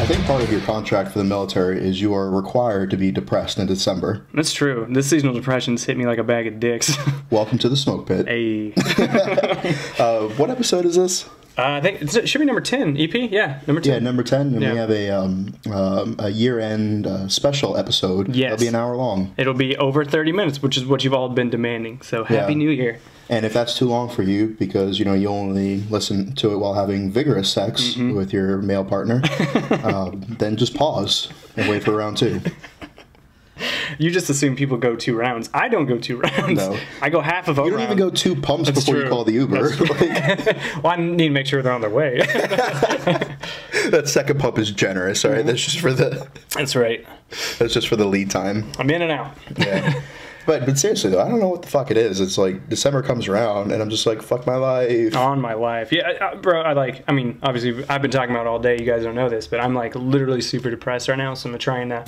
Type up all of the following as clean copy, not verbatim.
think part of your contract for the military is you are required to be depressed in December. That's true. This seasonal depression's hit me like a bag of dicks. Welcome to the smoke pit. Hey. What episode is this? I think it should be number 10, EP? Yeah, number 10. Yeah, number 10, and Yeah. we have a year-end special episode. Yes. It'll be an hour long. It'll be over 30 minutes, which is what you've all been demanding. So Happy New Year. And if that's too long for you, because, you know, you only listen to it while having vigorous sex with your male partner, then just pause and wait for round 2. You just assume people go 2 rounds. I don't go 2 rounds. No. I go half of a round. You don't even go 2 pumps before you call the Uber. Well, I need to make sure they're on their way. That second pump is generous, all right? That's just for the... That's right. That's just for the lead time. I'm in and out. Yeah. But seriously, though, I don't know what the fuck it is. It's like December comes around, and I'm just like, fuck my life. On my life. Yeah, bro, I mean, obviously, I've been talking about it all day. You guys don't know this, but I'm, like, literally super depressed right now, so I'm trying to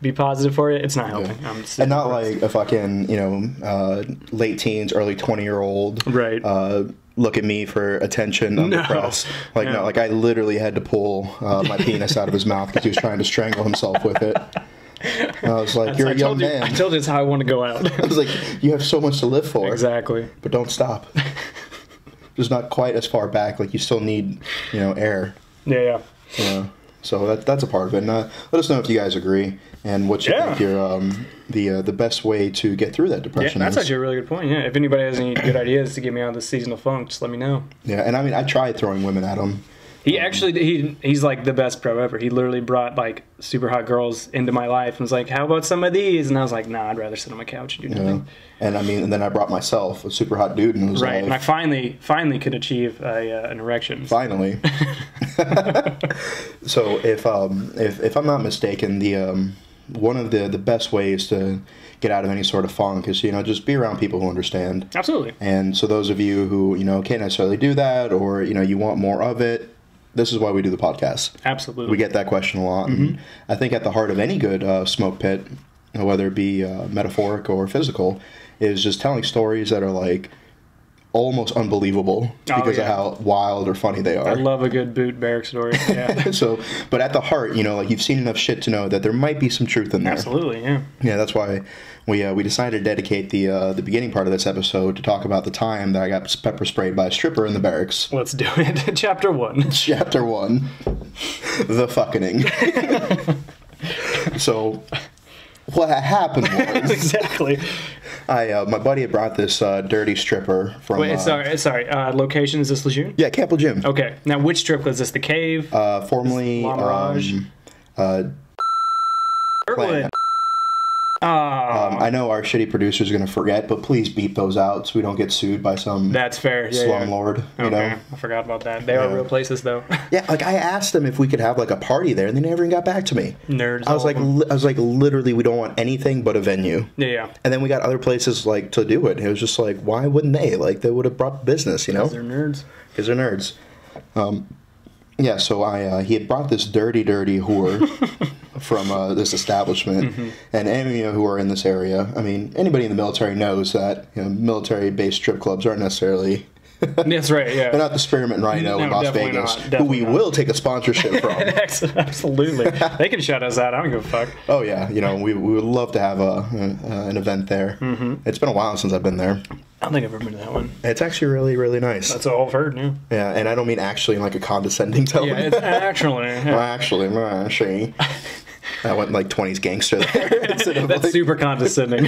be positive for it. It's not helping. Yeah. I'm super and not depressed. like a fucking, you know, late teens, early 20-year-old. Right. Look at me for attention. I'm depressed. Like, no, like I literally had to pull my penis out of his mouth because he was trying to strangle himself with it. And I was like, you're a young man. I told you it's how I want to go out. I was like, you have so much to live for. Exactly. But don't stop. Just not quite as far back. Like, you still need, you know, air. Yeah. You know? So that's a part of it. And let us know if you guys agree and what you think your the best way to get through that depression that's is. actually a really good point. Yeah, if anybody has any good ideas to get me out of this seasonal funk, just let me know. Yeah, and I mean, I tried throwing women at him. He's like the best pro ever. He literally brought like super hot girls into my life and was like, "How about some of these?" And I was like, "Nah, I'd rather sit on my couch and do nothing." And I mean, and then I brought myself a super hot dude, and it was right. like, And I finally could achieve an erection. Finally. So if I'm not mistaken, the one of the best ways to get out of any sort of funk is, you know, just be around people who understand. Absolutely. And so those of you who, you know, can't necessarily do that, or, you know, you want more of it, this is why we do the podcast. Absolutely. We get that question a lot. And I think at the heart of any good smoke pit, whether it be metaphoric or physical, is just telling stories that are like almost unbelievable because of how wild or funny they are. I love a good boot barrack story. Yeah. So, but at the heart, you know, like, you've seen enough shit to know that there might be some truth in there. Absolutely, yeah. Yeah, that's why we decided to dedicate the beginning part of this episode to talk about the time that I got pepper sprayed by a stripper in the barracks. Let's do it. Chapter 1. Chapter 1. The fucking. So, what happened was... Exactly. My buddy had brought this dirty stripper from... Wait, sorry. Location, is this Lejeune? Yeah, Camp Lejeune. Okay. Now, which strip was this? The Cave? Formerly... La Mirage? Plan. I know our shitty producer's going to forget, but please beep those out so we don't get sued by some That's fair. Yeah, slumlord. You know? I forgot about that. They are real places, though. Yeah, like, I asked them if we could have like a party there, and they never even got back to me. Nerds. I was like, literally, we don't want anything but a venue. Yeah. And then we got other places like to do it. It was just like, why wouldn't they? Like, they would have brought business, you know? Because they're nerds. Because they're nerds. Yeah, so he had brought this dirty whore from this establishment, and any of you who are in this area, I mean, anybody in the military knows that, you know, military-based strip clubs aren't necessarily... That's right, yeah. They're not the Spearmint Rhino in Las Vegas, who we will take a sponsorship from. Absolutely. They can shut us out. I don't give a fuck. Oh, yeah. You know, we would love to have an event there. It's been a while since I've been there. I don't think I've ever been to that one. It's actually really, really nice. That's all I've heard, yeah. Yeah, and I don't mean actually in like a condescending tone. Yeah, it's actually. Yeah. Actually. I went like 20s gangster there. That's like... super condescending.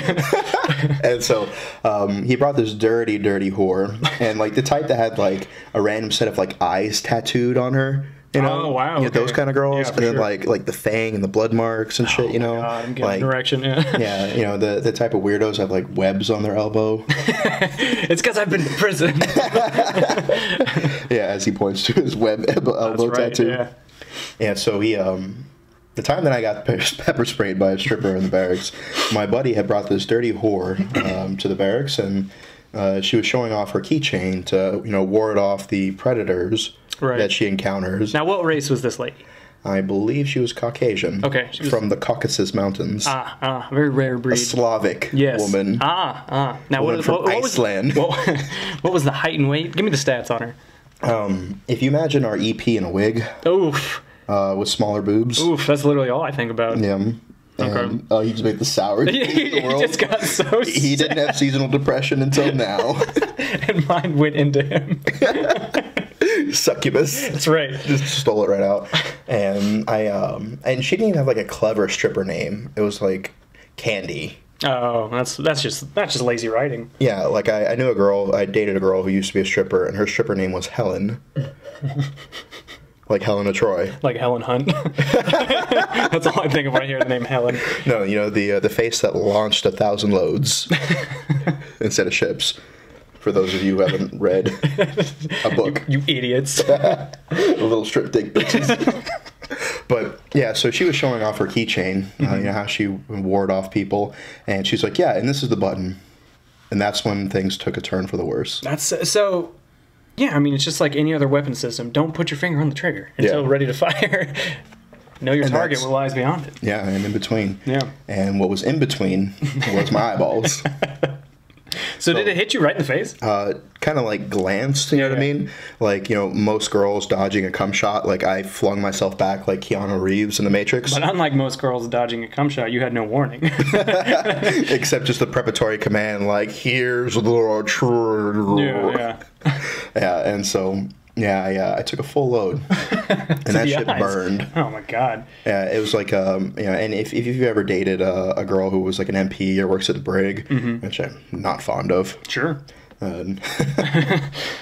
And so he brought this dirty whore, and like the type that had like a random set of like eyes tattooed on her. You know, oh wow, you know, those kind of girls, yeah, and then sure. like the fang and the blood marks and shit. You know, God, I'm getting like direction. Yeah, yeah, you know, the type of weirdos have like webs on their elbow. It's because I've been to prison. Yeah, as he points to his web elbow tattoo. Yeah. Yeah, so he the time that I got pepper sprayed by a stripper in the barracks, my buddy had brought this dirty whore to the barracks, and she was showing off her keychain to, you know, ward off the predators that she encounters. Now, what race was this lady? I believe she was Caucasian. Okay. She was... From the Caucasus Mountains. Very rare breed. A Slavic woman. Now, woman from Iceland. What was the height and weight? Give me the stats on her. If you imagine our EP in a wig. Oof. with smaller boobs. Oof, that's literally all I think about. Yeah. And, he just made the sour. He just got so He didn't have seasonal depression until now. And mine went into him. Succubus. That's right. Just stole it right out. And and she didn't even have like a clever stripper name. It was like Candy. Oh, that's just lazy writing. Yeah, like I knew a girl, I dated a girl who used to be a stripper, and her stripper name was Helen. Like Helena Troy. Like Helen Hunt. That's all I think of when I hear the name Helen. No, you know, the face that launched 1,000 loads instead of ships. For those of you who haven't read a book. You idiots. Little strip dick bitches. But yeah, so she was showing off her keychain, you know, how she ward off people. And she's like, yeah, and this is the button. And that's when things took a turn for the worse. That's so... Yeah, I mean, it's just like any other weapon system. Don't put your finger on the trigger until ready to fire. Know your target what lies beyond it. Yeah, and in between. Yeah. And what was in between was my eyeballs. So did it hit you right in the face? Kind of like glanced, you know what I mean? Like, you know, most girls dodging a cum shot, like I flung myself back like Keanu Reeves in The Matrix. But unlike most girls dodging a cum shot, you had no warning. Except just the preparatory command, like, here's the Yeah. Yeah, and so... Yeah, I took a full load, and that shit burned. Oh my god! Yeah, it was like, you know, and if you've ever dated a girl who was like an MP or works at the Brig, which I'm not fond of. Sure. I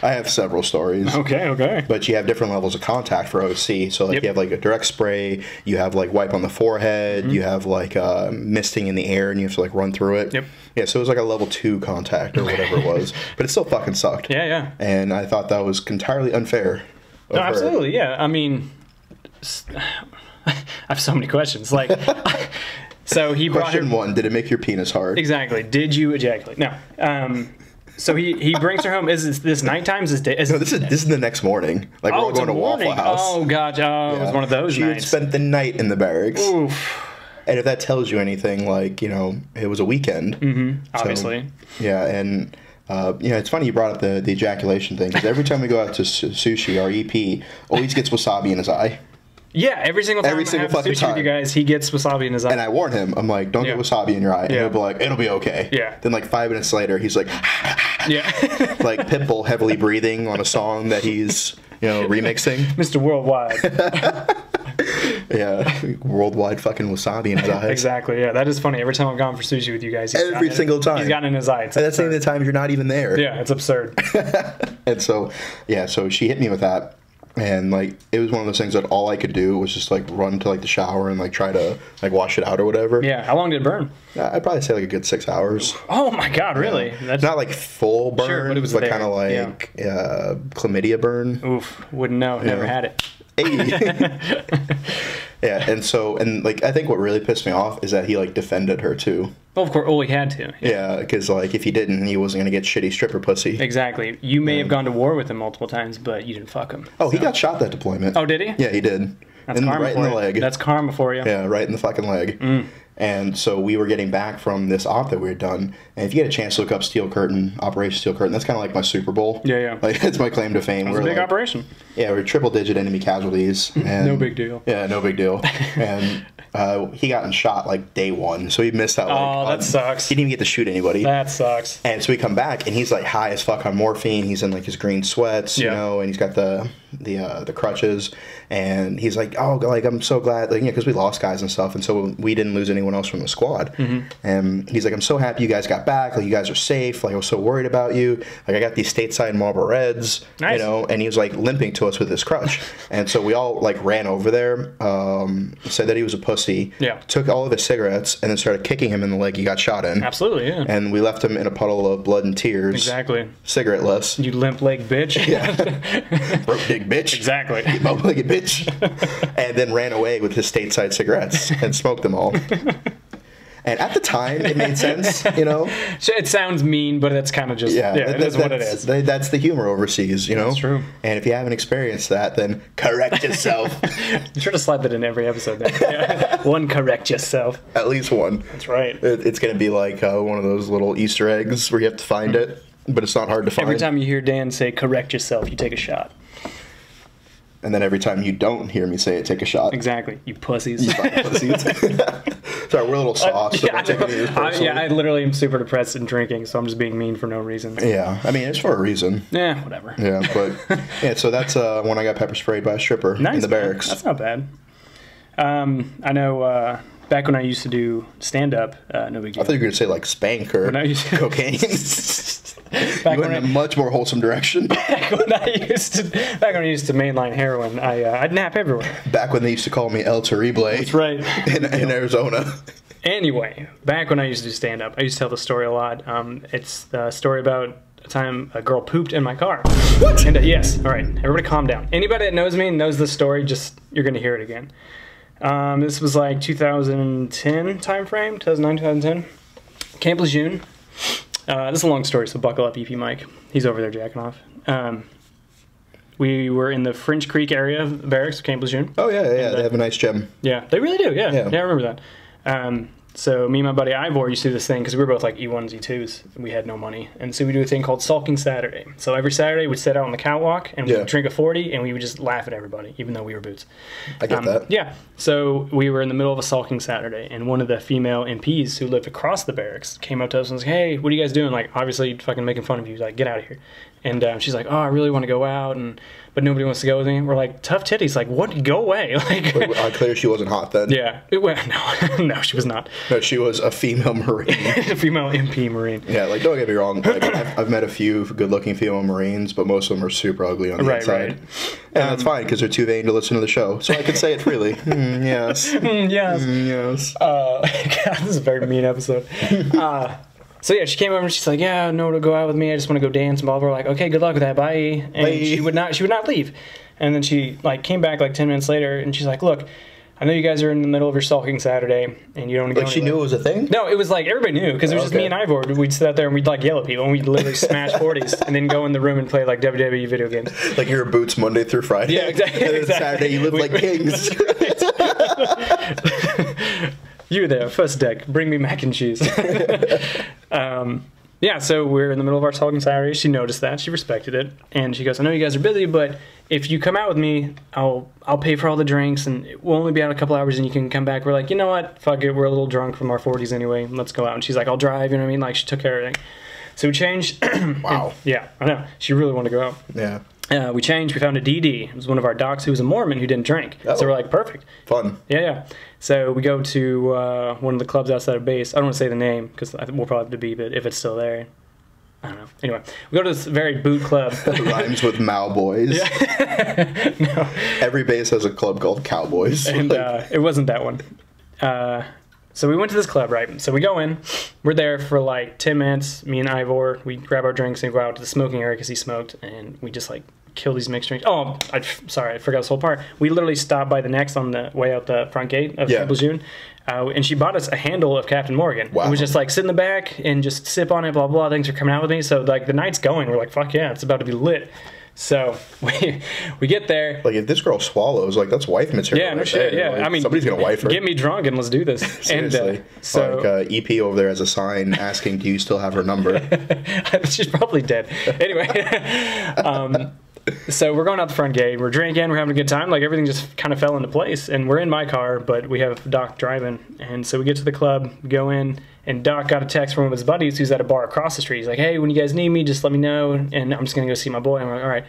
have several stories. Okay. But you have different levels of contact for OC. So like you have like a direct spray, you have like wipe on the forehead, you have like misting in the air, and you have to like run through it. Yep. Yeah, so it was like a level 2 contact or whatever it was, but it still fucking sucked. Yeah. And I thought that was entirely unfair. No, absolutely. Yeah. I mean, I have so many questions. Like, so he brought Question 1: did it make your penis hard? Exactly. Did you ejaculate? No. So he brings her home. Is this nighttime? Is this day? No, this is the next morning. Like we're all going to Waffle House. Oh god, it was one of those nights. She had spent the night in the barracks. Oof. And if that tells you anything, like, you know, it was a weekend. Obviously. Yeah, and you know, it's funny you brought up the ejaculation thing, because every time we go out to sushi, our EP always gets wasabi in his eye. Yeah, every single time I have sushi with you guys, he gets wasabi in his eye. And I warn him, I'm like, don't get wasabi in your eye. And he'll be like, it'll be okay. Yeah. Then like 5 minutes later, he's like, yeah. Like Pitbull heavily breathing on a song that he's, you know, remixing. Mr. Worldwide. Yeah, worldwide fucking wasabi in his eyes. Exactly, yeah. That is funny. Every time I've gone for sushi with you guys, every single time. He's gotten in his eye. And that's saying the times you're not even there. Yeah, it's absurd. And so, yeah, so she hit me with that. And, like, it was one of those things that all I could do was just, like, run to, like, the shower and, like, try to, like, wash it out or whatever. Yeah, how long did it burn? I'd probably say, like, a good 6 hours. Oh, my God, really? That's not, like, full burn, sure, but it was kind of, like, chlamydia burn. Oof, wouldn't know. Never had it. Hey. Yeah, and so, and, like, I think what really pissed me off is that he, like, defended her, too. Well, of course, he had to. Yeah, because, like, if he didn't, he wasn't going to get shitty stripper pussy. Exactly. You may have gone to war with him multiple times, but you didn't fuck him. Oh, he got shot that deployment. Oh, did he? Yeah, he did. That's karma right in the leg. That's karma for you. Yeah, right in the fucking leg. And so we were getting back from this op that we had done. And if you get a chance to look up Steel Curtain, Operation Steel Curtain, that's kind of like my Super Bowl. Yeah. Like, it's my claim to fame. It was a big operation. Yeah, we're triple-digit enemy casualties. And, no big deal. Yeah, no big deal. And he got shot, like, day 1. So he missed out. Like, oh, that sucks. He didn't even get to shoot anybody. That sucks. And so we come back, and he's, like, high as fuck on morphine. He's in, like, his green sweats, you know, and he's got the crutches. And he's like, oh, like, I'm so glad, like, because we lost guys and stuff, and so we didn't lose anyone else from the squad. And he's like, I'm so happy you guys got back, like, you guys are safe, like, I was so worried about you, like, I got these stateside Marlboro Reds, you know, and he was, like, limping to us with his crutch. And so we all, like, ran over there, said that he was a pussy, took all of his cigarettes, and then started kicking him in the leg he got shot in. Absolutely, yeah. And we left him in a puddle of blood and tears. Exactly. Cigarette-less. You limp leg bitch. Yeah. Broke dick bitch. Exactly. Bow-legged bitch. And then ran away with his stateside cigarettes and smoked them all. And at the time, it made sense, you know? It sounds mean, but it's kind of just, it is what it is. That's the humor overseas, you know? That's true. And if you haven't experienced that, then correct yourself. You try to slide that in every episode. One, correct yourself. At least one. That's right. It's going to be like one of those little Easter eggs where you have to find it, but it's not hard to find. Every time you hear Dan say correct yourself, you take a shot. And then every time you don't hear me say it, take a shot. Exactly. You pussies. You fucking pussies. Sorry, we're a little sauced. I literally am super depressed and drinking, so I'm just being mean for no reason. Yeah, I mean, it's for a reason. Yeah, whatever. Yeah, but yeah, so that's when I got pepper sprayed by a stripper in the barracks. That's not bad. I know back when I used to do stand-up, no big deal. I thought you were going to say like spank or cocaine. You went in a much more wholesome direction. Back when I used to mainline heroin, I'd nap everywhere. Back when they used to call me El Terrible. That's right. In Arizona. Anyway, back when I used to do stand-up, I used to tell the story a lot. It's the story about a time a girl pooped in my car. What? And, yes. All right. Everybody calm down. Anybody that knows me knows this story. Just, you're going to hear it again. This was like 2010 time frame, 2009, 2010. Camp Lejeune. This is a long story, so buckle up, EP Mike. He's over there jacking off. We were in the Fringe Creek area of the barracks of Camp Lejeune. Oh, yeah, yeah. They have a nice gym. Yeah, they really do, yeah. I remember that. So me and my buddy Ivor used to do this thing because we were both like E1s, E2s. And we had no money. And so we do a thing called Sulking Saturday. So every Saturday we'd sit out on the catwalk and we'd drink a 40 and we would just laugh at everybody, even though we were boots. I get that. Yeah. So we were in the middle of a Sulking Saturday and one of the female MPs who lived across the barracks came up to us and was like, hey, what are you guys doing? Like, obviously fucking making fun of you. Like, get out of here. And she's like, oh, I really want to go out, but nobody wants to go with me. We're like, tough titties. Like, what? Go away. Like, clear she wasn't hot then. Yeah. No, she was not. No, she was a female Marine. A female MP Marine. Yeah, like, don't get me wrong. Like, I've met a few good-looking female Marines, but most of them are super ugly on the inside. Right. And that's fine, because they're too vain to listen to the show. So I can say it freely. Yes. Yes. Yes. God, this is a very mean episode. So yeah, she came over and she's like, yeah, no, to go out with me. I just want to go dance and blah, blah. We're like, okay, good luck with that. Bye. And bye. she would not leave. And then she like came back like 10 minutes later and she's like, look, I know you guys are in the middle of your sulking Saturday and you don't want to go Like she knew it was a thing? No, it was like everybody knew because it was just me and Ivor. We'd sit out there and we'd like yell at people and we'd literally smash 40s and then go in the room and play like WWE video games. Like you're boots Monday through Friday. Yeah, exactly. And then Saturday you live like kings. You there, first deck, bring me mac and cheese. Yeah, so we're in the middle of our talking Saturday. She noticed that. She respected it. And she goes, I know you guys are busy, but if you come out with me, I'll pay for all the drinks, and we'll only be out a couple hours, and you can come back. We're like, you know what? Fuck it. We're a little drunk from our 40s anyway. Let's go out. And she's like, I'll drive. You know what I mean? Like, she took care of everything. So we changed. Wow. Yeah, I know. She really wanted to go out. Yeah. We changed. We found a DD. It was one of our docs who was a Mormon who didn't drink. Oh. So we're like, perfect. Fun. Yeah. So we go to one of the clubs outside of base. I don't want to say the name because we'll probably have to beep it if it's still there. I don't know. Anyway, we go to this very boot club. Rhymes with Malboys. Yeah. No. Every base has a club called Cowboys. And it wasn't that one. So we went to this club, right? So we go in. We're there for like 10 minutes. Me and Ivor, we grab our drinks and go out to the smoking area because he smoked. And we just like kill these mixed drinks. Oh, sorry, I forgot this whole part. We literally stopped by the Next on the way out the front gate of Camp Lejeune. And she bought us a handle of Captain Morgan. Wow. And we just like sit in the back and just sip on it, blah, blah, things are coming out with me. So like the night's going. We're like, fuck yeah, it's about to be lit. So we get there. Like if this girl swallows, like that's wife material. Yeah, no shit. Yeah, like, I mean, somebody's gonna wife her. Get me drunk and let's do this. Seriously. And so like EP over there has a sign asking, "Do you still have her number?" She's probably dead. Anyway, so we're going out the front gate. We're drinking. We're having a good time. Like everything just kind of fell into place. And we're in my car, but we have Doc driving. And so we get to the club, go in. And Doc got a text from one of his buddies who's at a bar across the street. He's like, hey, when you guys need me, just let me know, and I'm just going to go see my boy. And I'm like, all right.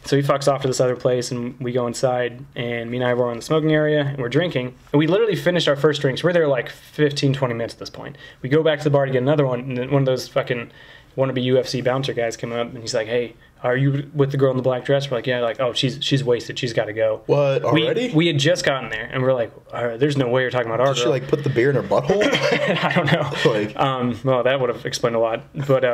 So he fucks off to this other place, and we go inside, and me and I were in the smoking area, and we're drinking. And we literally finished our first drinks. We're there like 15, 20 minutes at this point. We go back to the bar to get another one, and then one of those fucking wannabe UFC bouncer guys came up, and he's like, hey, are you with the girl in the black dress? We're like, yeah. Like, oh, she's wasted. She's got to go. What, already? We had just gotten there, and we're like, all right, there's no way you're talking about our girl. Did she, like, put the beer in her butthole? I don't know. Like, well, that would have explained a lot. But,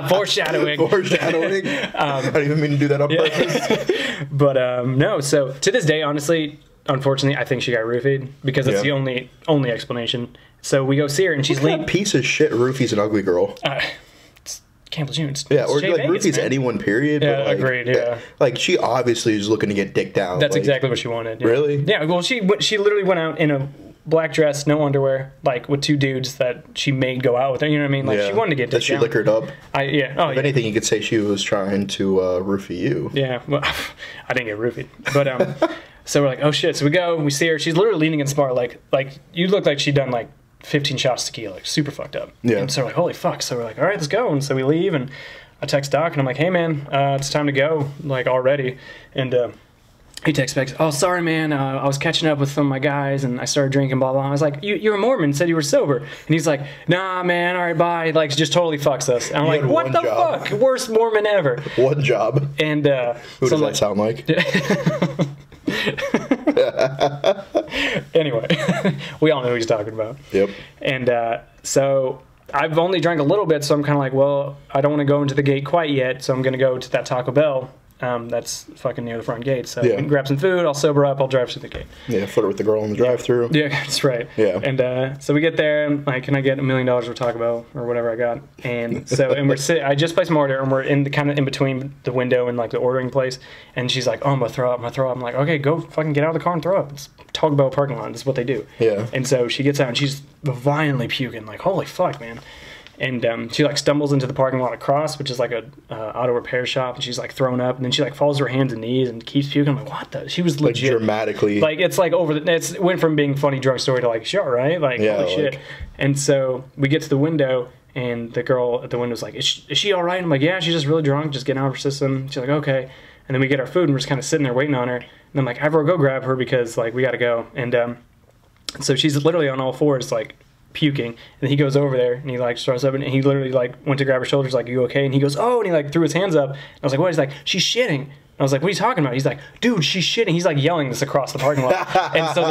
foreshadowing. Foreshadowing? I don't even mean to do that on purpose. But, no, so to this day, honestly, unfortunately, I think she got roofied because that's the only explanation. So we go see her, and she's leaning. Piece of shit roofie's an ugly girl. Camp Lejeune. Yeah, or like Ruthie's anyone, period. Yeah, but like, agreed, yeah. Like, she obviously is looking to get dicked down. That's like, exactly what she wanted. Yeah. Really? Yeah, well, she literally went out in black dress, no underwear, like with 2 dudes that she made go out with her. You know what I mean? Like she wanted to get Did she liquored up? Yeah. Oh, if anything, you could say she was trying to roofie you. Yeah. Well, I didn't get roofied, but so we're like, oh shit. So we see her. She's literally leaning against the bar, like you look like she'd done like 15 shots of tequila, like super fucked up. Yeah. And so we're like, holy fuck. So we're like, all right, let's go. And so we leave, and I text Doc, and I'm like, hey man, it's time to go, like already. And he texts back, oh, sorry, man. I was catching up with some of my guys, and I started drinking, blah, blah. I was like, you're a Mormon, said you were sober. And he's like, nah, man, all right, bye. Like, just totally fucks us. And I'm like, what the fuck? Worst Mormon ever. One job. And who does that sound like? Anyway, we all know who he's talking about. Yep. And so I've only drank a little bit, so I'm kind of like, well, I don't want to go into the gate quite yet, so I'm going to go to that Taco Bell. That's fucking near the front gate. So we can grab some food, I'll sober up, I'll drive to the gate. Yeah, flirt with the girl in the drive-thru. Yeah, that's right. Yeah. And so we get there, and like, can I get $1 million for Taco Bell or whatever I got? And so, and I just placed my order, and we're in the kind of in between the window and like the ordering place. And she's like, oh, I'm gonna throw up. I'm like, okay, go fucking get out of the car and throw up. It's Taco Bell parking lot. This is what they do. Yeah. And so she gets out, and she's violently puking, like, holy fuck, man. And she like stumbles into the parking lot across, which is like a auto repair shop, and she's like thrown up, and then she like falls to her hands and knees and keeps puking. I'm like, what the? She was legit, like dramatically, like it's like it went from being funny drunk story to like, sure, right? Like, holy shit. And so we get to the window, and the girl at the window's like, is she all right? I'm like, yeah, she's just really drunk, just getting out of her system. She's like, okay. And then we get our food, and we're just kind of sitting there waiting on her. And I'm like, Ivor, go grab her because like we got to go. And so she's literally on all fours, like puking, and he goes over there and he like starts up, and he literally like went to grab her shoulders, like, you okay? And he goes, oh, and he like threw his hands up, and I was like, what? He's like, she's shitting. And I was like, what are you talking about? He's like, dude, she's shitting. He's like yelling this across the parking lot. And so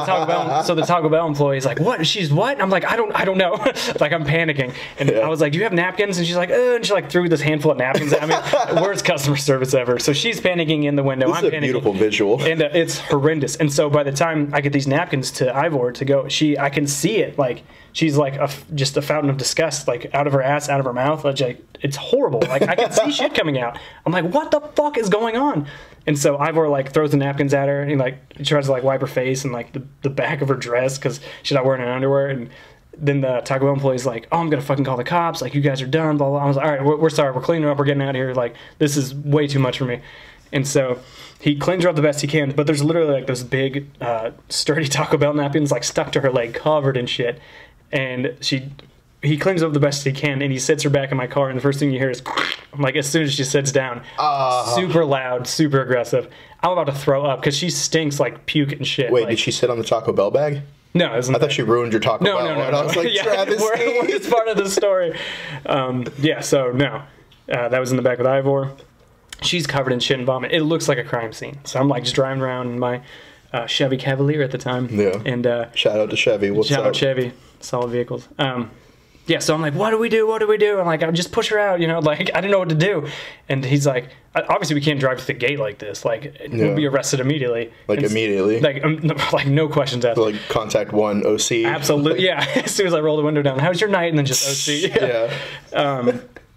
the Taco Bell employee is like, what? She's what? And I'm like, I don't know. Like, I'm panicking. And I was like, do you have napkins? And she's like, and she like threw this handful of napkins at me. Worst customer service ever. So she's panicking in the window. This I'm is a panicking. Beautiful visual. And it's horrendous. And so by the time I get these napkins to Ivor to go, I can see it. Like, she's like just a fountain of disgust, like out of her ass, out of her mouth. Like, it's horrible. Like, I can see shit coming out. I'm like, what the fuck is going on? And so Ivor like throws the napkins at her, and he tries to like wipe her face and like the back of her dress because she's not wearing an underwear. And then the Taco Bell employee's like, oh, I'm gonna fucking call the cops. Like, you guys are done. Blah blah. I was like, all right, we're sorry. We're cleaning her up. We're getting out of here. Like, this is way too much for me. And so he cleans her up the best he can, but there's literally like those big, sturdy Taco Bell napkins like stuck to her leg, covered in shit. And he cleans up the best he can, and he sits her back in my car, and the first thing you hear is, like, as soon as she sits down, super loud, super aggressive. I'm about to throw up because she stinks like puke and shit. Wait, like, did she sit on the Taco Bell bag? No, I thought she ruined your Taco Bell. No. And I was like, It's part of the story. So no, that was in the back with Ivor. She's covered in shit and vomit. It looks like a crime scene. So I'm like just driving around in my Chevy Cavalier at the time. Yeah. And shout out to Chevy. Shout out Chevy. Solid vehicles. So I'm like, what do we do? I'm like, I'll just push her out, like, I didn't know what to do. And he's like, obviously we can't drive to the gate like this. Like, we'll be arrested immediately. Like, immediately? Like, no questions asked. Like, contact one OC. Absolutely, yeah. As soon as I roll the window down, how's your night? And then just OC. Yeah.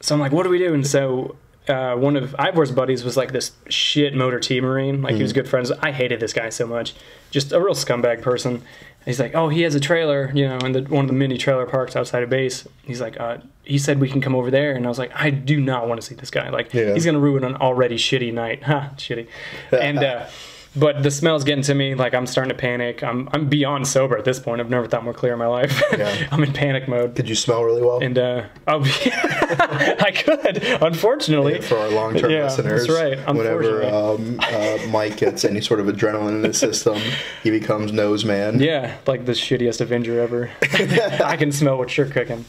So I'm like, what do we do? And so one of Ivor's buddies was like this shit Motor T Marine. Like, he was good friends. I hated this guy so much. Just a real scumbag person. He's like, oh, he has a trailer, in one of the mini trailer parks outside of base. He's like, he said we can come over there. And I was like, I do not want to see this guy. Like, he's going to ruin an already shitty night. Ha, shitty. And, but the smell's getting to me. Like, I'm starting to panic. I'm beyond sober at this point. I've never thought more clear in my life. Yeah. I'm in panic mode. Could you smell really well? And I could, unfortunately. Yeah, for our long-term listeners. That's right. Whenever Mike gets any sort of adrenaline in his system, he becomes nose man. Yeah, like the shittiest Avenger ever. I can smell what you're cooking.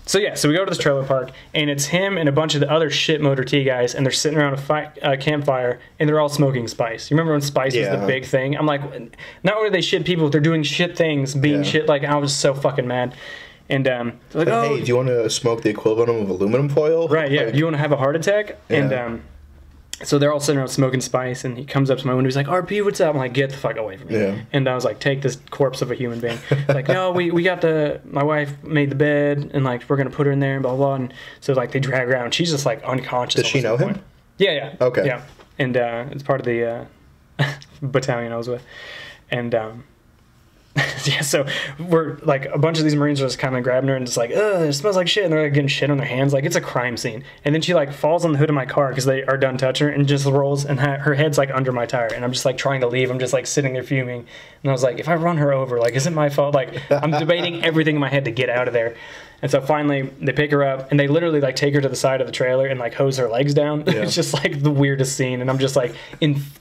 So we go to this trailer park, and it's him and a bunch of the other shit Motor T guys, and they're sitting around a campfire, and they're all smoking spice. You remember when spice was the big thing? I'm like, not only are they shit people, they're doing shit things, being shit. Like, I was so fucking mad. And like, hey, do you want to smoke the equivalent of aluminum foil? Right, yeah. Like, do you want to have a heart attack? Yeah. And so they're all sitting around smoking spice, and he comes up to my window. He's like, RP, what's up? I'm like, get the fuck away from me. Yeah. And I was like, take this corpse of a human being. Like, no, we got my wife made the bed, and like, we're going to put her in there, and blah, blah. And so like, they drag her out. She's just like unconscious. Does she know him? Yeah. Okay. Yeah. And it's part of the battalion I was with. And Yeah, so we're like a bunch of these Marines are just kind of grabbing her and just like, ugh, it smells like shit, and they're like getting shit on their hands, like it's a crime scene. And then she like falls on the hood of my car because they are done touching her and just rolls, and her head's like under my tire, and I'm just like trying to leave. I'm just like sitting there fuming, and I was like, if I run her over, like, is it my fault? Like, I'm debating everything in my head to get out of there. And so finally they pick her up and they literally like take her to the side of the trailer and like hose her legs down. Yeah. It's just like the weirdest scene, and I'm just like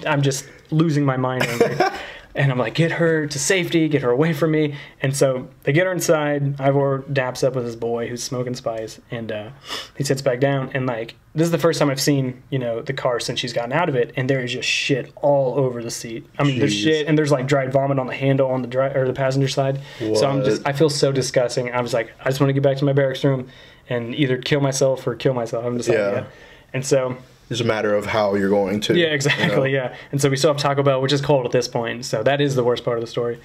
I'm just losing my mind angry. And I'm like, get her to safety, get her away from me. And so they get her inside. Ivor daps up with his boy who's smoking spice, and he sits back down. And like, this is the first time I've seen, you know, the car since she's gotten out of it, and there is just shit all over the seat. I mean, there's shit, and there's like dried vomit on the handle on the passenger side. What? So I feel so disgusting. I was like, I just want to get back to my barracks room and either kill myself or kill myself. I'm just like, yeah. And so it's a matter of how you're going to. Yeah, exactly. You know? Yeah, and so we still have Taco Bell, which is cold at this point. So that is the worst part of the story.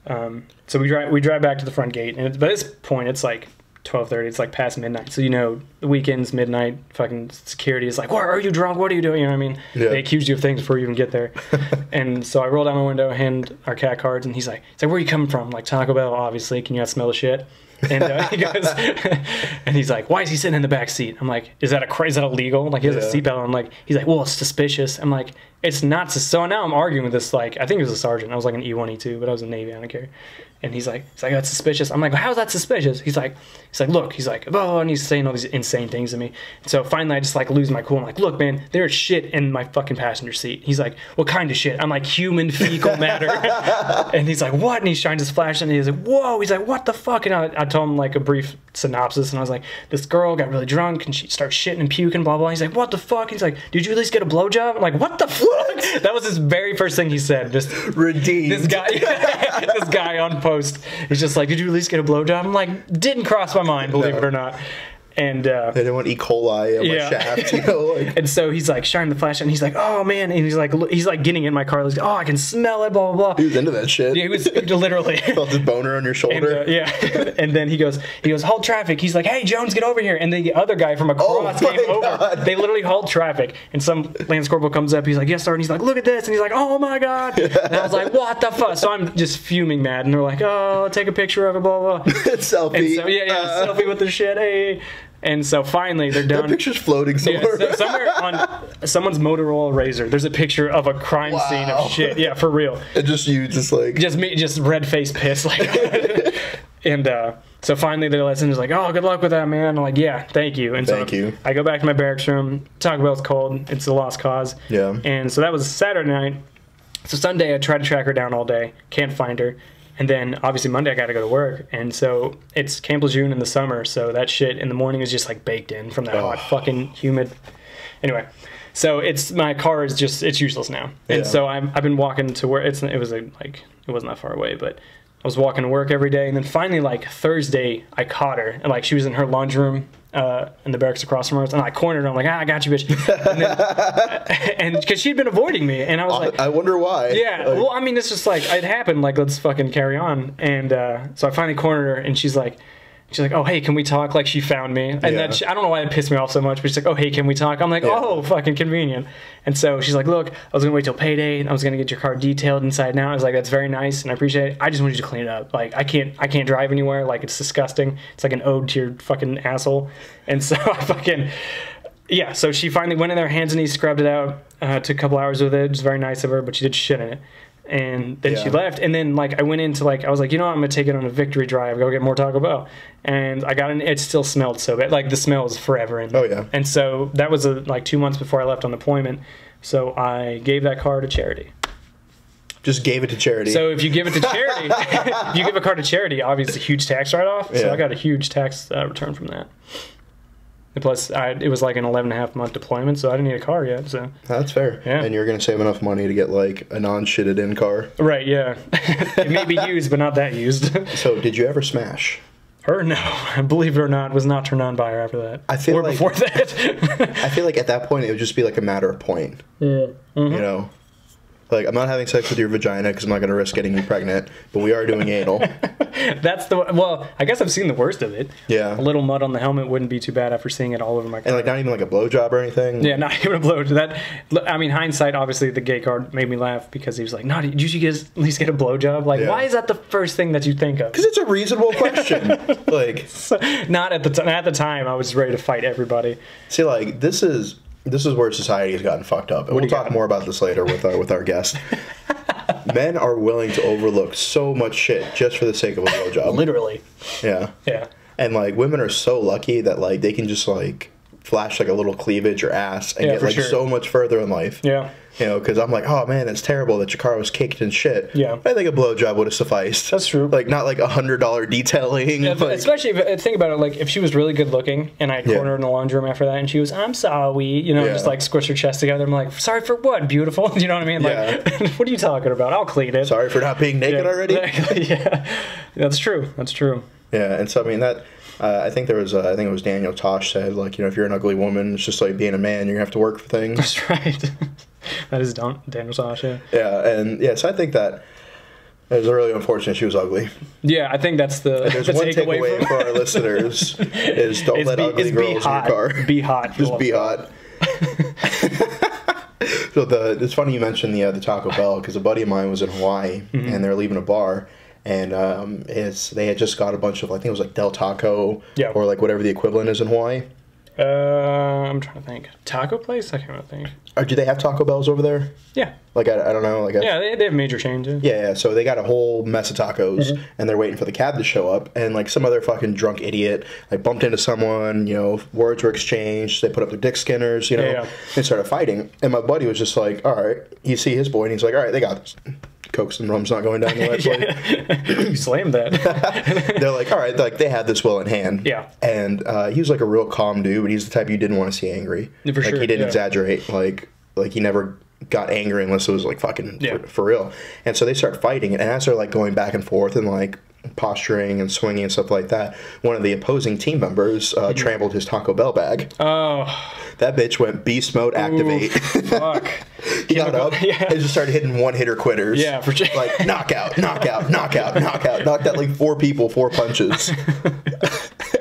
So we drive back to the front gate, and by this point it's like 12:30. It's like past midnight. So you know, the weekends, midnight, fucking security is like, "What are you drunk? What are you doing?" You know what I mean? Yeah. They accuse you of things before you even get there. And so I roll down my window, hand our cat cards, and he's like, "Where are you coming from?" I'm like, Taco Bell, obviously. Can you not smell the shit? And he goes, and he's like, "Why is he sitting in the back seat?" I'm like, "Is that illegal?" Like, he has a seatbelt on. I'm like, he's like, "Well, it's suspicious." I'm like, "It's not." So now I'm arguing with this, like, I think it was a sergeant. I was like an E1, E2, but I was a Navy, I don't care. And he's like, "That's suspicious." I'm like, "How's that suspicious?" He's like, "Look," he's like, "Oh," and he's saying all these insane things to me. And so finally I just like lose my cool. I'm like, "Look, man, there's shit in my fucking passenger seat." He's like, "What kind of shit?" I'm like, "Human fecal matter." And he's like, "What?" And he's trying to flash, and he's like, "Whoa." He's like, "What the fuck?" And I told him like a brief synopsis, and I was like, "This girl got really drunk and she starts shitting and puking, blah blah." He's like, "What the fuck?" He's like, "Did you at least get a blowjob?" I'm like, "What the fuck?" That was his very first thing he said. Just redeemed. This guy on post. He's just like, "Did you at least get a blowjob?" I'm like, didn't cross my mind, believe it or not. And they didn't want E. coli in my shaft, you know. Like. And so he's like shining the flash, and he's like, "Oh man!" And he's like getting in my car. He's like, "Oh, I can smell it." Blah blah blah. He was into that shit. Yeah, he was literally felt his boner on your shoulder. And, yeah. And then he goes, "Halt traffic." He's like, "Hey, Jones, get over here!" And the other guy from across came over. They literally halt traffic, and some Lance Corporal comes up. He's like, "Yes, sir." And he's like, "Look at this!" And he's like, "Oh my god!" And I was like, "What the fuck?" So I'm just fuming mad, and they're like, "Oh, take a picture of it." Blah blah. Selfie. And so, selfie with the shit. Hey. And so finally they're done. That picture's floating somewhere. Yeah, so somewhere on someone's Motorola Razr, there's a picture of a crime scene of shit. Yeah, for real. And just you, just like me, just red face pissed, like. And so finally their listeners like, "Oh, good luck with that, man." I'm like, "Yeah, thank you." And thank so you. I go back to my barracks room. Taco Bell's cold. It's a lost cause. Yeah. And so that was Saturday night. So Sunday I tried to track her down all day, can't find her. And then, obviously, Monday I got to go to work. And so, it's Camp Lejeune in the summer, so that shit in the morning is just, like, baked in from that hot, fucking humid. Anyway, so my car is just, it's useless now. And so, I've been walking to work. It wasn't that far away, but I was walking to work every day. And then finally, like, Thursday, I caught her. And, like, she was in her lunch room in the barracks across from ours. And I cornered her. I'm like, "I got you, bitch." And because she'd been avoiding me. And I was like, I wonder why. Yeah. Well, I mean, it's just like, it happened. Like, let's fucking carry on. And so I finally cornered her. And she's like, "Oh, hey, can we talk?" Like, she found me. And then I don't know why it pissed me off so much, but she's like, "Oh, hey, can we talk?" I'm like, "Oh, fucking convenient." And so she's like, "Look, I was going to wait till payday, and I was going to get your car detailed inside and out." I was like, "That's very nice, and I appreciate it. I just want you to clean it up. Like, I can't drive anywhere. Like, it's disgusting. It's like an ode to your fucking asshole." And so I fucking... Yeah, so she finally went in there, hands and knees, scrubbed it out, took a couple hours with it. It was very nice of her, but she did shit in it. And then she left, and then like I went into like I was like, "You know what, I'm gonna take it on a victory drive, go get more Taco Bell." And I got in, it still smelled so bad, like the smell was forever in there. Oh yeah. And so that was like 2 months before I left on deployment, so I gave that car to charity. Just gave it to charity. So if you give it to charity, if you give a car to charity, obviously a huge tax write-off. So I got a huge tax return from that. And plus, it was like an 11.5-month deployment, so I didn't need a car yet. So that's fair. Yeah. And you're going to save enough money to get like a non-shitted-in car. Right, yeah. It may be used, but not that used. So did you ever smash? Her? No. Believe it or not, was not turned on by her after that. I feel like, before that. I feel like at that point, it would just be like a matter of point. Yeah. Mm-hmm. You know? Like, I'm not having sex with your vagina because I'm not going to risk getting you pregnant, but we are doing anal. That's well, I guess I've seen the worst of it. Yeah. A little mud on the helmet wouldn't be too bad after seeing it all over my car. And, like, not even, like, a blowjob or anything? Yeah, not even a blowjob. I mean, hindsight, obviously, the gay card made me laugh because he was like, "No, you should at least get a blowjob." Like, why is that the first thing that you think of? Because it's a reasonable question. Like, so, not at the time, I was ready to fight everybody. See, like, this is where society has gotten fucked up. And we'll talk more about this later with our guest. Men are willing to overlook so much shit just for the sake of a blowjob. Literally. Yeah. Yeah. And, like, women are so lucky that, like, they can just, like, flash, like, a little cleavage or ass and get, like, so much further in life. Yeah. You know, because I'm like, oh, man, it's terrible that your car was caked in shit. Yeah. I think a blowjob would have sufficed. That's true. Like, not, like, $100 detailing. Yeah, like, especially if, think about it, like, if she was really good looking and I cornered her in the laundry room after that and she was, "I'm sorry," you know, just, like, squish her chest together. I'm like, "Sorry for what, beautiful?" You know what I mean? Like, what are you talking about? I'll clean it. Sorry for not being naked already? Exactly, yeah. That's true. That's true. Yeah, and so, I mean, that... I think it was Daniel Tosh said, like, you know, if you're an ugly woman, it's just like being a man, you're going to have to work for things. That's right. That is Daniel Tosh, yeah. Yeah, and, yeah, so I think that it was really unfortunate she was ugly. Yeah, I think that's the There's one takeaway for our listeners is don't let ugly girls in your car. Be hot. Just be hot. So it's funny you mentioned the Taco Bell, because a buddy of mine was in Hawaii, and they were leaving a bar. And they had just got a bunch of, I think it was like Del Taco, or like whatever the equivalent is in Hawaii. I'm trying to think. Taco place? I can't really think. Or do they have Taco Bells over there? Yeah. Like, I don't know. Like yeah, they have major changes. Yeah, so they got a whole mess of tacos, and they're waiting for the cab to show up, and, like, some other fucking drunk idiot, like, bumped into someone, you know, words were exchanged, they put up their dick skinners, you know, and started fighting. And my buddy was just like, all right, you see his boy, and he's like, all right, they got this. Cokes and rum's not going down the right way. You slammed that. They're like, all right, like, they had this well in hand. Yeah. And he was like a real calm dude, but he's the type you didn't want to see angry. For like, sure. He didn't exaggerate. Like he never got angry unless it was like fucking for real. And so they start fighting, and as they're like going back and forth and like posturing and swinging and stuff like that, one of the opposing team members trampled his Taco Bell bag. Oh. That bitch went beast mode activate. Fuck. He got up and just started hitting one-hitter quitters. Yeah, for sure. Like, knockout, knockout, knockout, knockout. Knocked out like 4 people, 4 punches.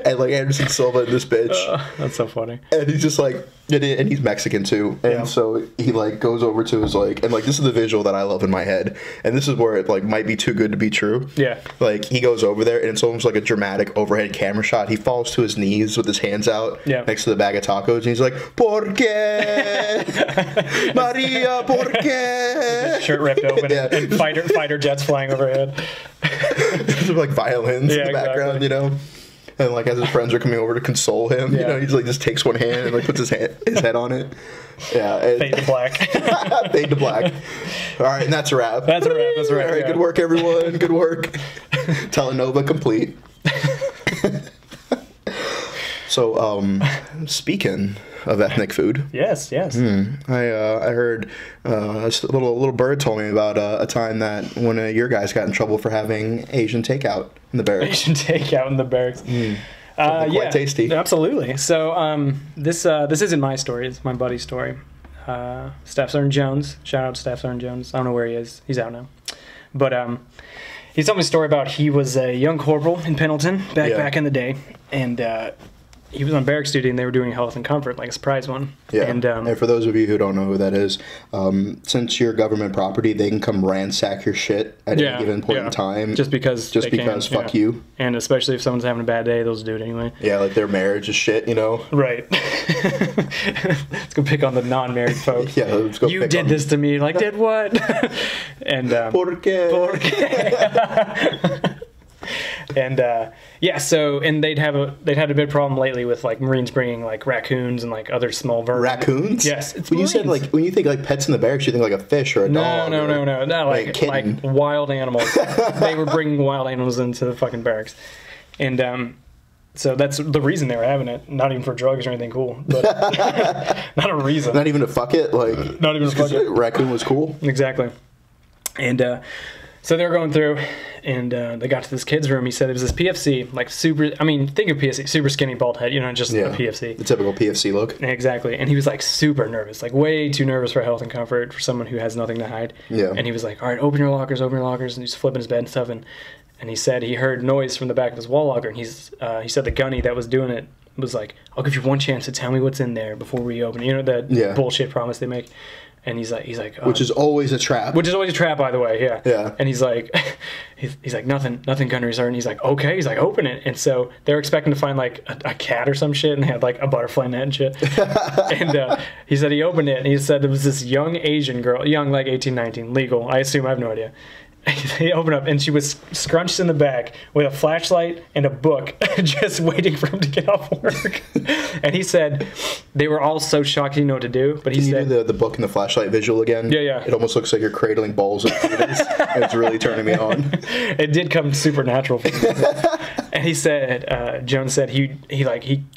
And like Anderson Silva and this bitch. That's so funny. And he's just like, and he's Mexican too. And so he like goes over to his like, and like this is the visual that I love in my head. And this is where it like might be too good to be true. Yeah. Like he goes over there and it's almost like a dramatic overhead camera shot. He falls to his knees with his hands out next to the bag of tacos. And he's like, ¿Por qué? Maria, ¿por qué? His shirt ripped open and fighter jets flying overhead. There's like violins in the background, you know? And like as his friends are coming over to console him, you know, he's like just takes one hand and like puts his head on it. Yeah. Fade to black. Fade to black. All right, and that's a wrap. That's a wrap. That's right. All right, good work, everyone. Good work. Telenova complete. So, speaking of ethnic food. Yes. I heard a little bird told me about a time that one of your guys got in trouble for having Asian takeout in the barracks. Asian takeout in the barracks. Quite tasty. Absolutely. So this isn't my story. It's my buddy's story. Staff Sergeant Jones. Shout out to Staff Sergeant Jones. I don't know where he is. He's out now. But he told me a story about he was a young corporal in Pendleton back in the day, and he was on barracks duty, and they were doing health and comfort, like a surprise one. Yeah. And for those of you who don't know who that is, since you're government property, they can come ransack your shit at any given point in time. Just because fuck you. And especially if someone's having a bad day, they'll just do it anyway. Yeah, like their marriage is shit, you know? Right. Let's go pick on the non-married folks. Yeah, let's go You did this to me. Like, did what? And ¿Por qué? ¿Por qué? And they'd had a bit of problem lately with like Marines bringing like raccoons and like other small vermin. Raccoons? Yes, it's when you said like when you think like pets in the barracks, you think like a fish or a dog. No, like wild animals. They were bringing wild animals into the fucking barracks, and so that's the reason they were having it. Not even for drugs or anything cool, but not a reason. Not even to fuck it, like not even to fuck it. Raccoon was cool. Exactly, and. So they were going through, and they got to this kid's room. He said it was this PFC, like super. I mean, think of PFC, super skinny bald head. Just a PFC. The typical PFC look. Exactly. And he was like super nervous, like way too nervous for health and comfort for someone who has nothing to hide. Yeah. And he was like, "All right, open your lockers," and he's flipping his bed and stuff. And he said he heard noise from the back of his wall locker, and he said the gunny that was doing it was like, "I'll give you one chance to tell me what's in there before we open." That bullshit promise they make. And he's like, which is always a trap. Which is always a trap, by the way. Yeah. Yeah. And he's like, nothing, gunnery, sir. And he's like, okay. He's like, open it. And so they're expecting to find like a cat or some shit, and they had like a butterfly net and shit. And he said he opened it, and he said there was this young Asian girl, young like 18, 19, legal. I assume, I have no idea. He opened up, and she was scrunched in the back with a flashlight and a book, just waiting for him to get off work. And he said they were all so shocked he didn't know what to do. But he said, you do the book and the flashlight visual again? Yeah. It almost looks like you're cradling balls of fetus, and it's really turning me on. It did come supernatural for me. And he said, Jones said he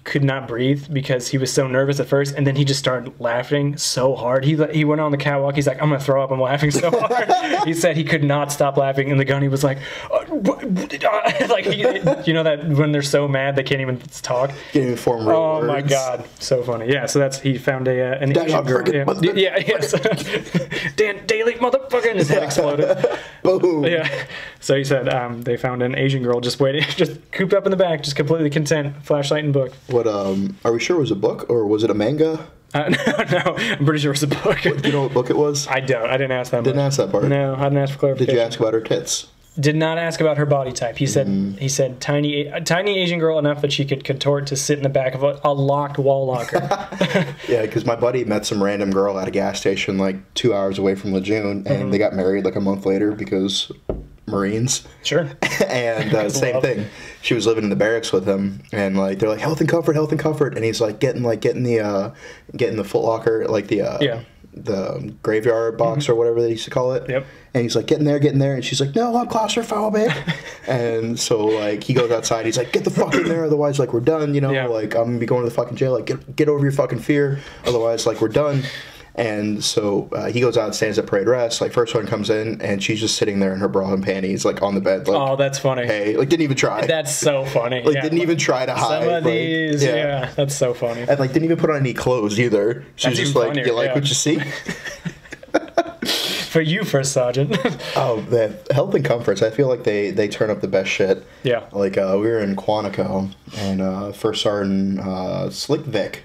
could not breathe because he was so nervous at first, and then he just started laughing so hard. He went on the catwalk. He's like, I'm gonna throw up. I'm laughing so hard. He said he could not stop laughing, and the gunny was like, like that when they're so mad they can't even talk. Can't even form real words. My god, so funny. Yeah, so he found an Asian girl. Yes. Dan Daly, motherfucker, and his head exploded. Boom. Yeah. So he said they found an Asian girl just waiting, just cooped up in the back, just completely content, flashlight and book. What? Are we sure it was a book or was it a manga? No, I'm pretty sure it was a book. Do you know what book it was? I don't. I didn't ask that. Didn't ask that part. No, I didn't ask for clarification. Did you ask about her tits? Did not ask about her body type. He said tiny Asian girl enough that she could contort to sit in the back of a locked wall locker. Yeah, because my buddy met some random girl at a gas station like 2 hours away from Lejeune, and they got married like a month later because Marines. Sure. And same thing. She was living in the barracks with him, and like they're like health and comfort, and he's like getting the Foot Locker, like the graveyard box or whatever they used to call it. Yep. And he's like getting there, and she's like, no, I'm claustrophobic. And so like he goes outside, he's like, get the fuck in there, otherwise like we're done, like I'm gonna be going to the fucking jail, like get over your fucking fear, otherwise like we're done. And so he goes out and stands at parade rest. Like first one comes in, and she's just sitting there in her bra and panties, like on the bed. Like, oh, that's funny. Hey, like didn't even try. That's so funny. Like didn't even try to hide. Some of these, yeah, that's so funny. And like didn't even put on any clothes either. She's just like, funnier, you like what you see? For you, First Sergeant. Oh, the health and comforts. I feel like they turn up the best shit. Yeah. Like we were in Quantico, and First Sergeant Slick Vic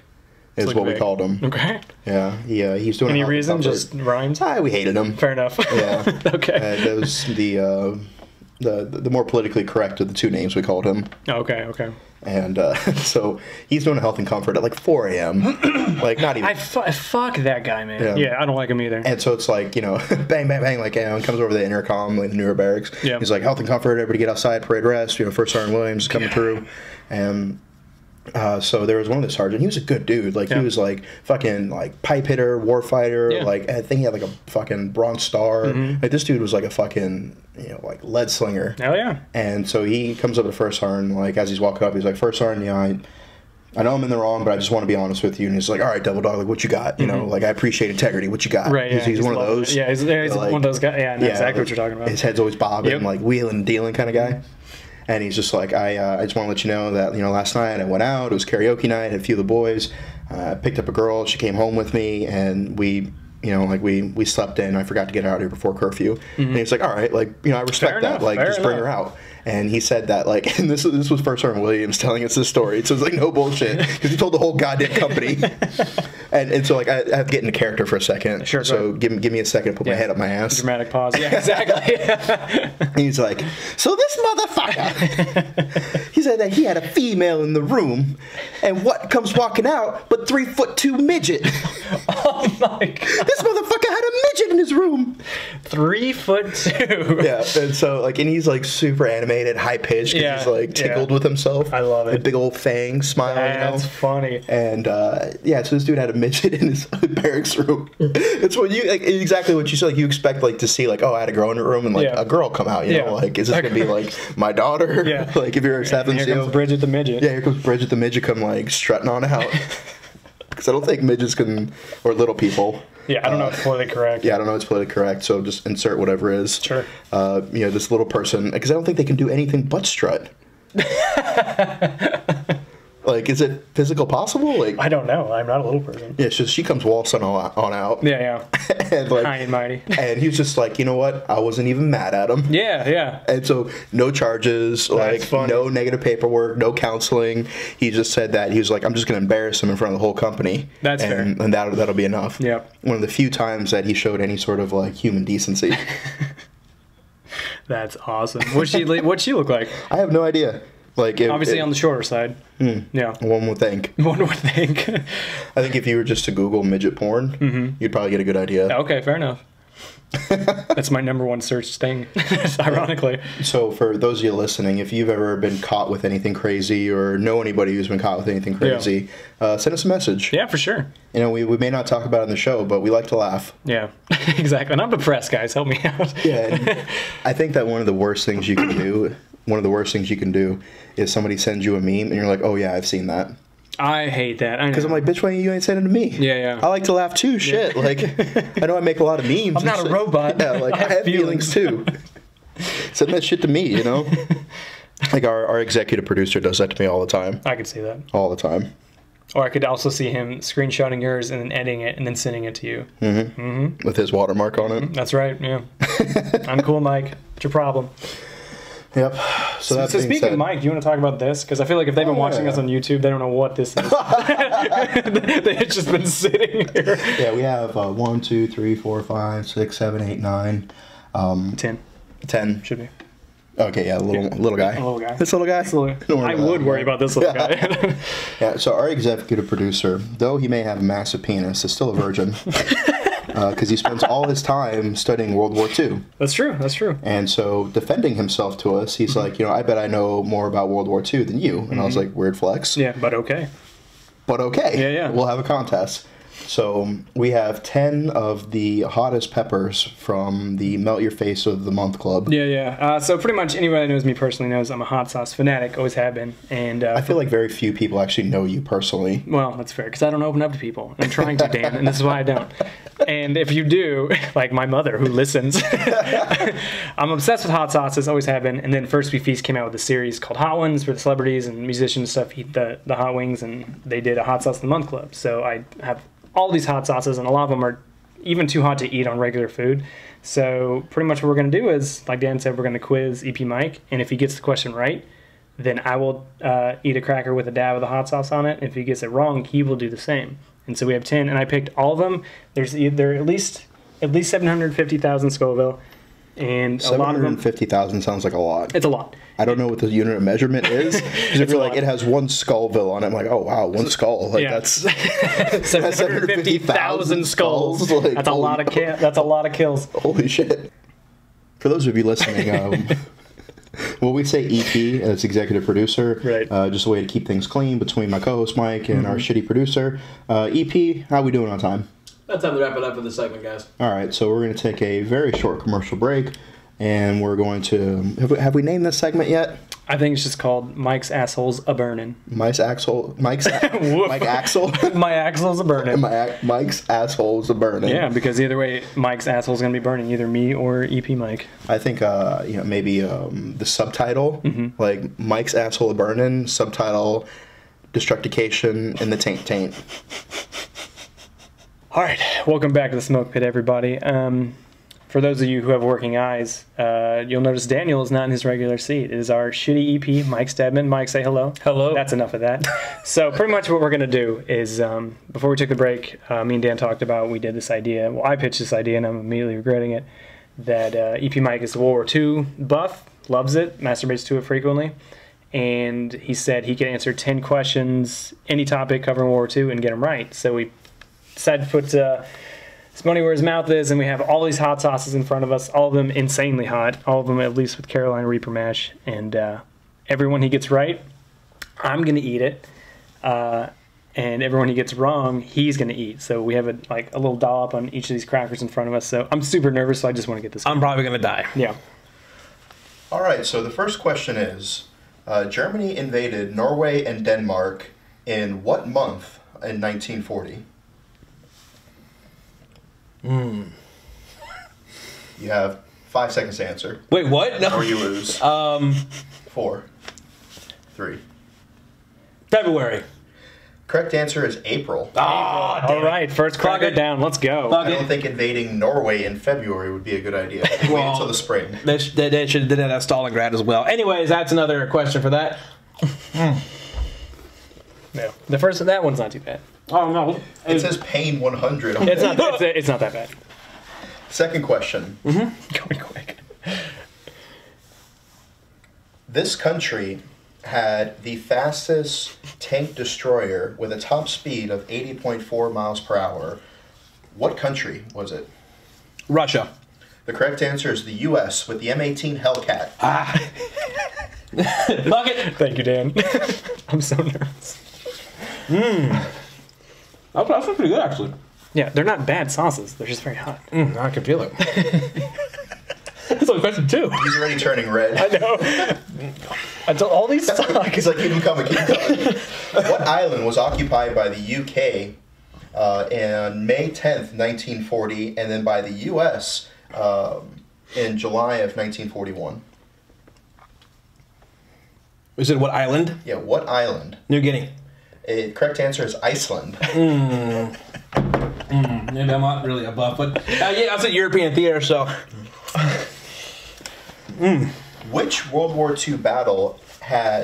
is Slick what Vic. We called him. Okay. Yeah, he's doing. Any reason? Just rhymes. We hated him. Fair enough. Yeah. Okay. That was the more politically correct of the two names we called him. Okay. And so he's doing a health and comfort at like 4 a.m. Like not even. Fuck that guy, man. Yeah, I don't like him either. And so it's like bang, bang, bang, like comes over the intercom, like the newer barracks. Yeah. He's like health and comfort, everybody get outside, parade rest. First Sergeant Williams coming through, and. So there was one of the sergeant. He was a good dude. Like he was like fucking like pipe hitter, war fighter. Yeah. Like I think he had like a fucking Bronze Star. Mm-hmm. Like this dude was like a fucking like lead slinger. Hell yeah. And so he comes up to First Sergeant, like as he's walking up, he's like, First Sergeant, I know I'm in the wrong, but I just want to be honest with you. And he's like, all right, Devil Dog, like what you got? Like I appreciate integrity. What you got? Right. Yeah. He's one of those. Yeah. He's like, one of those guys. Yeah. I know exactly what you're talking about. His head's always bobbing, like wheeling and dealing kind of guy. And he's just like, I just want to let you know that, last night I went out. It was karaoke night. Had a few of the boys. I picked up a girl. She came home with me, and we, we slept in. I forgot to get her out here before curfew. Mm-hmm. And he's like, all right, like, I respect that. Like, just bring her out. And he said that, like, and this was First Sergeant Williams telling us this story. So it's like no bullshit, because he told the whole goddamn company. and so, like, I have to get into character for a second. Sure. So give me a second to put my head up my ass. Dramatic pause. Yeah, exactly. He's like, so this motherfucker, he said that he had a female in the room, and what comes walking out but 3'2" midget. Oh my god. This motherfucker had a midget in his room. 3'2". Yeah, and so like, and he's like super animated, high pitched. Yeah, he's like tickled with himself. I love it. A big old fang smile. That's funny. And so this dude had a midget in his barracks room. It's what you like, exactly what you said. Like you expect like to see like, oh, I had a girl in her room, and like a girl come out. You know, like is this gonna be like my daughter? Yeah. Like if you're a staff and here comes Bridget the midget. Yeah, here comes Bridget the midget, come like strutting on out. Because I don't think midgets can, or little people. Yeah, I don't know if it's politically correct. Yeah, I don't know if it's politically correct, so just insert whatever is. Sure. This little person, because I don't think they can do anything but strut. Like, is it physical possible? Like, I don't know. I'm not a little person. Yeah, she comes waltzing on out. Yeah. And like, high and mighty. And he was just like, you know what? I wasn't even mad at him. Yeah. And so, no charges, no negative paperwork, no counseling. He just said that he was like, I'm just going to embarrass him in front of the whole company. That's fair. And that'll be enough. Yeah. One of the few times that he showed any sort of like human decency. That's awesome. What'd she look like? I have no idea. Like obviously on the shorter side. Yeah. One would think. I think if you were just to Google midget porn, you'd probably get a good idea. Okay, fair enough. That's my number one search thing, ironically. So for those of you listening, if you've ever been caught with anything crazy or know anybody who's been caught with anything crazy, send us a message. Yeah, for sure. You know, we may not talk about it on the show, but we like to laugh. Yeah, exactly. And I'm depressed, guys. Help me out. Yeah, and I think that one of the worst things you can do is somebody sends you a meme and you're like, oh yeah, I've seen that. I hate that. Because I'm like, bitch, why you ain't sending it to me? Yeah. I like to laugh too, shit. Like, I know I make a lot of memes. I'm not a robot. Yeah, like, I have feelings too. Send that shit to me, you know? Like, our executive producer does that to me all the time. I could see that. All the time. Or I could also see him screenshotting yours and then editing it and then sending it to you. With his watermark on it. That's right, yeah. I'm cool, Mike. What's your problem? Yep. So speaking of Mike, do you want to talk about this? Because I feel like if they've been watching us on YouTube, they don't know what this is. They've just been sitting here. Yeah, we have 1, 2, 3, 4, 5, 6, 7, 8, 9. 10. 10. Should be. Okay, yeah, little guy. A little guy. This little guy? I would worry about this little guy. Yeah, so our executive producer, though he may have a massive penis, is still a virgin. Because he spends all his time studying World War II. That's true. And so, defending himself to us, he's like, you know, I bet I know more about World War II than you. And I was like, weird flex. Yeah, but okay. Yeah. We'll have a contest. So, we have 10 of the hottest peppers from the Melt Your Face of the Month Club. Yeah. So, pretty much anybody that knows me personally knows I'm a hot sauce fanatic, always have been. And I feel like very few people actually know you personally. Well, that's fair, because I don't open up to people. I'm trying to, Dan, and this is why I don't. And if you do, like my mother who listens, I'm obsessed with hot sauces, always have been. And then First We Feast came out with a series called Hot Ones, where the celebrities and musicians and stuff eat the hot wings, and they did a Hot Sauce of the Month Club. So I have all these hot sauces, and a lot of them are even too hot to eat on regular food. So pretty much what we're going to do is, like Dan said, we're going to quiz EP Mike, and if he gets the question right, then I will eat a cracker with a dab of the hot sauce on it. If he gets it wrong, he will do the same. And so we have 10, and I picked all of them. They're at least 750,000 Scoville, and a lot of them. 750,000 sounds like a lot. It's a lot. I don't know what the unit of measurement is. Because if you're like, it has one Scoville on it, I'm like, oh wow, one skull. Like that's 750,000 skulls. Like, that's a lot of that's a lot of kills. Holy shit! For those of you listening, well, we say EP, and it's executive producer. Right. Just a way to keep things clean between my co-host Mike and our shitty producer. EP, how we doing on time? That's time to wrap it up for the segment, guys. All right, so we're going to take a very short commercial break, and we're going to... Have we named this segment yet? I think it's just called Mike's Assholes A Burnin'. Mike Axel? My Axle's a burnin'. Mike's Asshole's a burnin'. Yeah, because either way, Mike's asshole's going to be burning, either me or EP Mike. I think, maybe the subtitle, like Mike's Asshole a burnin', subtitle, Destructication in the Taint. All right, welcome back to the Smoke Pit, everybody. For those of you who have working eyes, you'll notice Daniel is not in his regular seat. It is our shitty EP, Mike Stedman. Mike, say hello. Hello. That's enough of that. So pretty much what we're going to do is, before we took the break, me and Dan talked about, we did this idea. Well, I pitched this idea, and I'm immediately regretting it, that EP Mike is the World War II buff, loves it, masturbates to it frequently. And he said he could answer 10 questions, any topic covering World War II, and get them right. So we decided to put his money where his mouth is, and we have all these hot sauces in front of us, all of them insanely hot, all of them at least with Carolina Reaper mash, and everyone he gets right, I'm going to eat it, and everyone he gets wrong, he's going to eat. So we have a little dollop on each of these crackers in front of us, so I'm super nervous, so I just want to get this I'm probably going to die. Yeah. All right, so the first question is, Germany invaded Norway and Denmark in what month in 1940? You have 5 seconds to answer. Wait, what? No. Or you lose. 4, 3. February. Correct answer is April. All right, first crack it down. Let's go. I don't think invading Norway in February would be a good idea. Wait until the spring. They should have did that at Stalingrad as well. Anyways, that's another question for that. No, that one's not too bad. Oh no, It says pain 100. On It's it. not. It's not that bad. Second question. Going quick. This country had the fastest tank destroyer with a top speed of 80.4 miles per hour. What country was it? Russia. The correct answer is the U.S. with the M18 Hellcat. Fuck it. Thank you, Dan. I'm so nervous. That's pretty good, actually. Yeah, they're not bad sauces. They're just very hot. I can feel it. That's only question 2. He's already turning red. I know. Until all these suck. He's like, keep him coming, keep him coming. What island was occupied by the UK on May 10th, 1940, and then by the US in July of 1941? We said what island? Yeah, what island? New Guinea. Correct answer is Iceland. Maybe I'm not really a buff, but yeah, I said European theater, so. Which World War II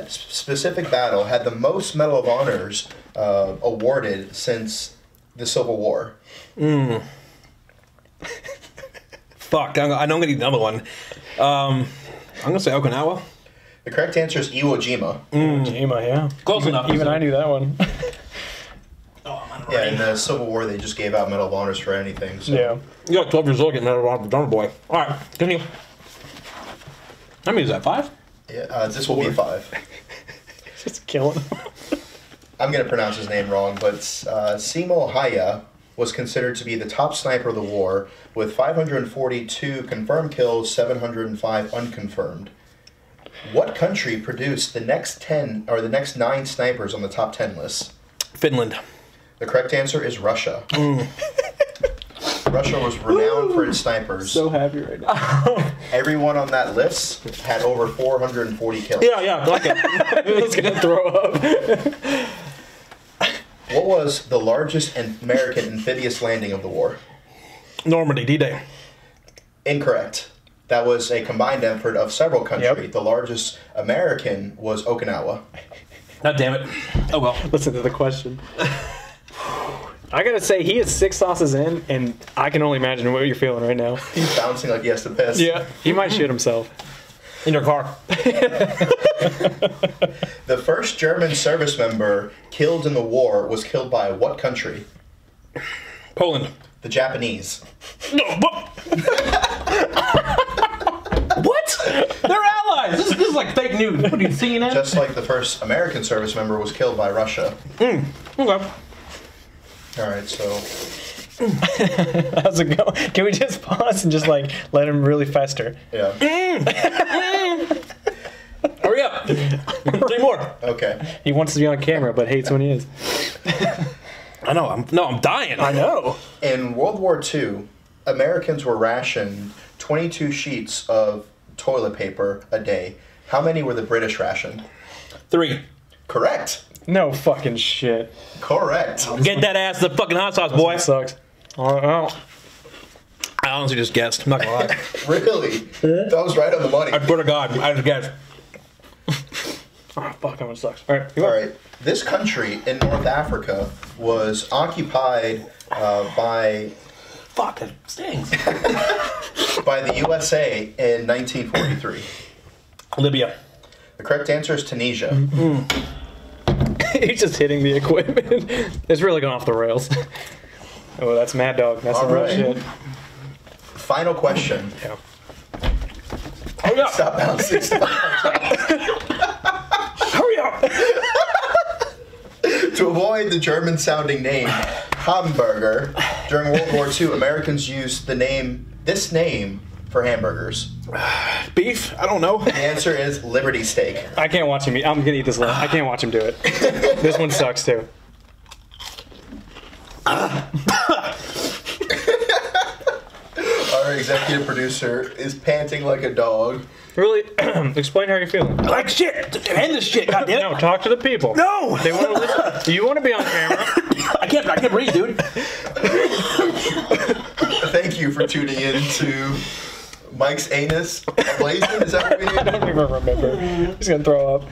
specific battle had the most Medal of Honors awarded since the Civil War? Fuck, I know I'm gonna need another one. I'm gonna say Okinawa. The correct answer is Iwo Jima. Jima, yeah. Close enough. Even I knew that one. Yeah, in the Civil War, they just gave out Medal of Honors for anything. So. Yeah. You got 12 years old getting that around the drummer boy. Alright, continue. How many is that, 5? Yeah, this will be 5. Just killing him. I'm going to pronounce his name wrong, but Simo Haya was considered to be the top sniper of the war with 542 confirmed kills, 705 unconfirmed. What country produced the next 9 snipers on the top 10 list? Finland. The correct answer is Russia. Russia was renowned for its snipers. So happy right now. Everyone on that list had over 440 kills. Yeah, like it. I was going to throw up. What was the largest American amphibious landing of the war? Normandy, D-Day. Incorrect. That was a combined effort of several countries. Yep. The largest American was Okinawa. God damn it. Oh well. Listen to the question. I gotta say, he is 6 sauces in, and I can only imagine what you're feeling right now. He's bouncing like he has to piss. Yeah, he might shit himself. In your car. The first German service member killed in the war was killed by what country? Poland. The Japanese. No, what? What? They're allies. This is like fake news. What are you seeing it? Just like the first American service member was killed by Russia. Okay. All right, so How's it go? Can we just pause and just like let him really fester? yeah. Hurry up. 3 more. Okay. He wants to be on camera, but hates when he is. I know. I'm dying. I know. In World War II, Americans were rationed 22 sheets of toilet paper a day. How many were the British rationed? 3. Correct. No fucking shit. Correct. Get that ass to the fucking hot sauce, boy. That sucks. Oh, I honestly just guessed. I'm not gonna lie. Really? That was right on the money. I swear to God, I just guessed. oh fuck, that one sucks. All right, All right. This country in North Africa was occupied by Fuck, it stings. the USA in 1943. Libya. The correct answer is Tunisia. He's just hitting the equipment. It's really going off the rails. Oh, that's Mad Dog. That's All the real right. shit. Final question. Yeah. Hurry up. Stop bouncing. Hurry up. To avoid the German-sounding name hamburger, during World War II, Americans used this name for hamburgers. Beef? I don't know. The answer is Liberty Steak. I can't watch him eat. I'm gonna eat this. I can't watch him do it. This one sucks too. Our executive producer is panting like a dog. Really, explain how you're feeling. Like shit. End this shit. God damn it. No, talk to the people. No. They want to listen. You want to be on camera. I can't breathe, dude. Thank you for tuning in to Mike's anus ablazing. Is that what we did? I don't even remember. He's gonna throw up.